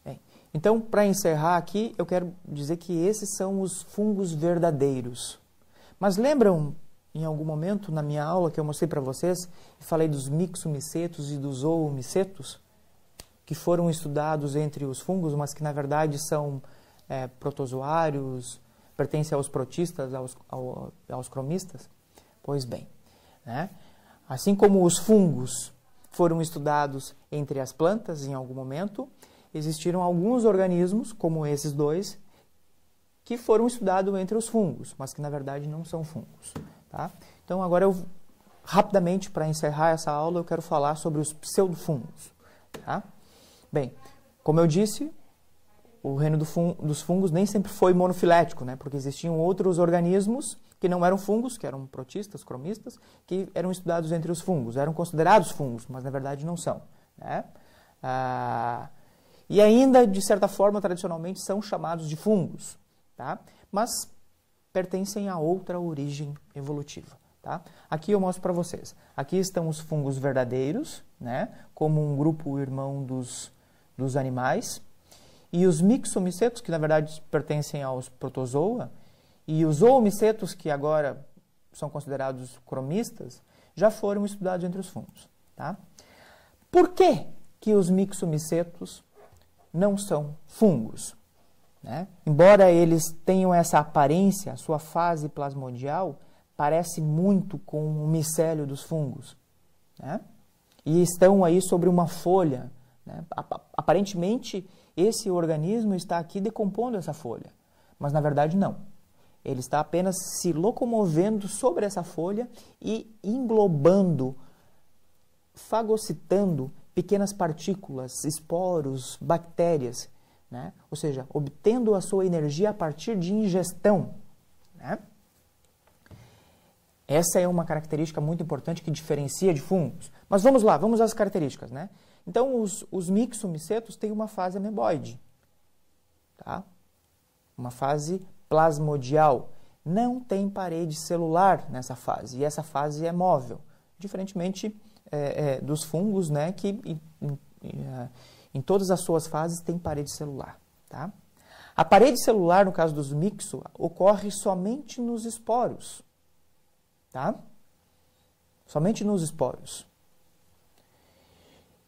Bem, então, para encerrar aqui, eu quero dizer que esses são os fungos verdadeiros. Mas lembram, em algum momento, na minha aula que eu mostrei para vocês, e falei dos mixomicetos e dos zoomicetos, que foram estudados entre os fungos, mas que na verdade são protozoários, pertencem aos protistas, aos cromistas? Pois bem, né? Assim como os fungos foram estudados entre as plantas em algum momento, existiram alguns organismos, como esses dois, que foram estudados entre os fungos, mas que na verdade não são fungos. Tá? Então agora, rapidamente, para encerrar essa aula, eu quero falar sobre os pseudofungos. Tá? Bem, como eu disse, o reino dos fungos nem sempre foi monofilético, né? Porque existiam outros organismos que não eram fungos, que eram protistas, cromistas, que eram estudados entre os fungos, eram considerados fungos, mas na verdade não são. Né? E ainda, de certa forma, tradicionalmente, são chamados de fungos, tá? Mas pertencem a outra origem evolutiva. Tá? Aqui eu mostro para vocês. Aqui estão os fungos verdadeiros, né? Como um grupo irmão dos animais, e os mixomicetos, que na verdade pertencem aos protozoa, e os zoomicetos, que agora são considerados cromistas, já foram estudados entre os fungos. Tá? Por que os mixomicetos não são fungos? Né? Embora eles tenham essa aparência, a sua fase plasmodial parece muito com o micélio dos fungos. Né? E estão aí sobre uma folha. Né? Aparentemente, esse organismo está aqui decompondo essa folha, mas na verdade não. Ele está apenas se locomovendo sobre essa folha e englobando, fagocitando pequenas partículas, esporos, bactérias, né? Ou seja, obtendo a sua energia a partir de ingestão. Né? Essa é uma característica muito importante que diferencia de fungos. Mas vamos lá, vamos às características. Né? Então, os mixomicetos têm uma fase ameboide, tá? Uma fase plasmodial. Não tem parede celular nessa fase, e essa fase é móvel, diferentemente dos fungos, né, que em todas as suas fases tem parede celular. Tá? A parede celular, no caso dos mixo, ocorre somente nos esporos. Tá? Somente nos esporos.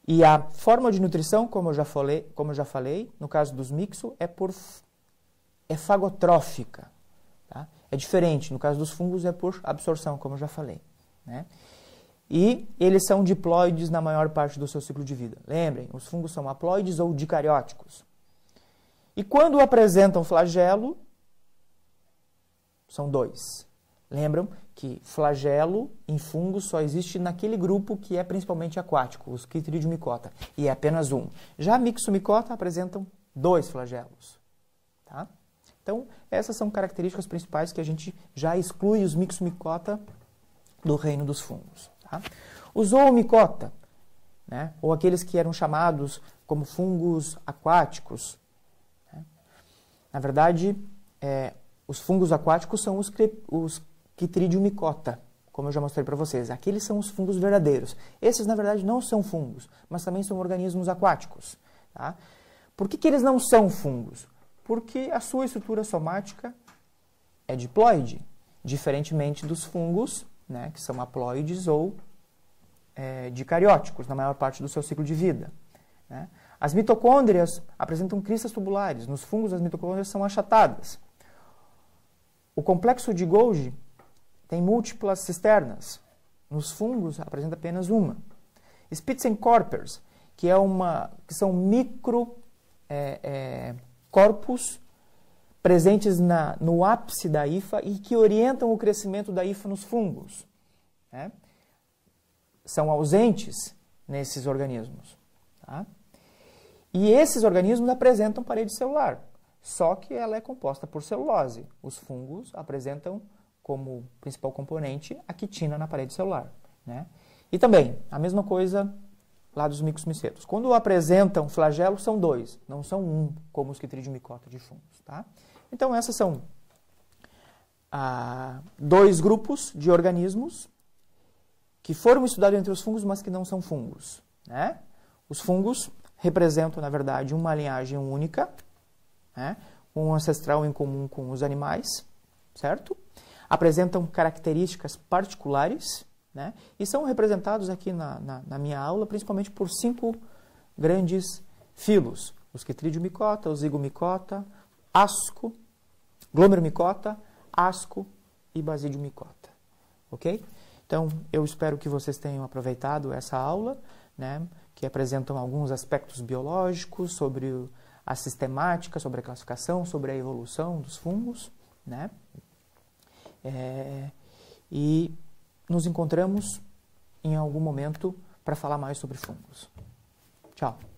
E a forma de nutrição, como eu já falei, no caso dos mixo, é fagotrófica. Tá? É diferente, no caso dos fungos é por absorção, como eu já falei. Né? E eles são diploides na maior parte do seu ciclo de vida. Lembrem, os fungos são haploides ou dicarióticos. E quando apresentam flagelo, são dois. Lembram que flagelo em fungos só existe naquele grupo que é principalmente aquático, os Chytridiomycota, e é apenas um. Já Myxomycota apresentam dois flagelos. Tá? Então, essas são características principais que a gente já exclui os Myxomycota do reino dos fungos. Tá? Os Zoomycota, né, ou aqueles que eram chamados como fungos aquáticos, né, na verdade, os fungos aquáticos são os Chytridiomycota, como eu já mostrei para vocês. Aqueles são os fungos verdadeiros. Esses, na verdade, não são fungos, mas também são organismos aquáticos. Tá? Por que eles não são fungos? Porque a sua estrutura somática é diploide, diferentemente dos fungos, né, que são haploides ou dicarióticos, na maior parte do seu ciclo de vida. Né? As mitocôndrias apresentam cristas tubulares. Nos fungos, as mitocôndrias são achatadas. O complexo de Golgi tem múltiplas cisternas. Nos fungos, apresenta apenas uma. Spitzenkorpers, que são micro corpos presentes no ápice da hifa e que orientam o crescimento da hifa nos fungos. Né? São ausentes nesses organismos. Tá? E esses organismos apresentam parede celular, só que ela é composta por celulose. Os fungos apresentam como principal componente a quitina na parede celular. Né? E também, a mesma coisa lá dos mixomicetos. Quando apresentam flagelo, são dois, não são um, como os Chytridiomycota de fungos. Tá? Então, essas são dois grupos de organismos que foram estudados entre os fungos, mas que não são fungos. Né? Os fungos representam, na verdade, uma linhagem única, né? Um ancestral em comum com os animais, certo? Apresentam características particulares, né? E são representados aqui na minha aula principalmente por 5 grandes filos: os Chytridiomycota, os Zygomycota, Asco, Glomeromycota, Asco e Basidiomycota, ok? Então, eu espero que vocês tenham aproveitado essa aula, né? Que apresentam alguns aspectos biológicos sobre a sistemática, sobre a classificação, sobre a evolução dos fungos, né? E nos encontramos em algum momento para falar mais sobre fungos. Tchau!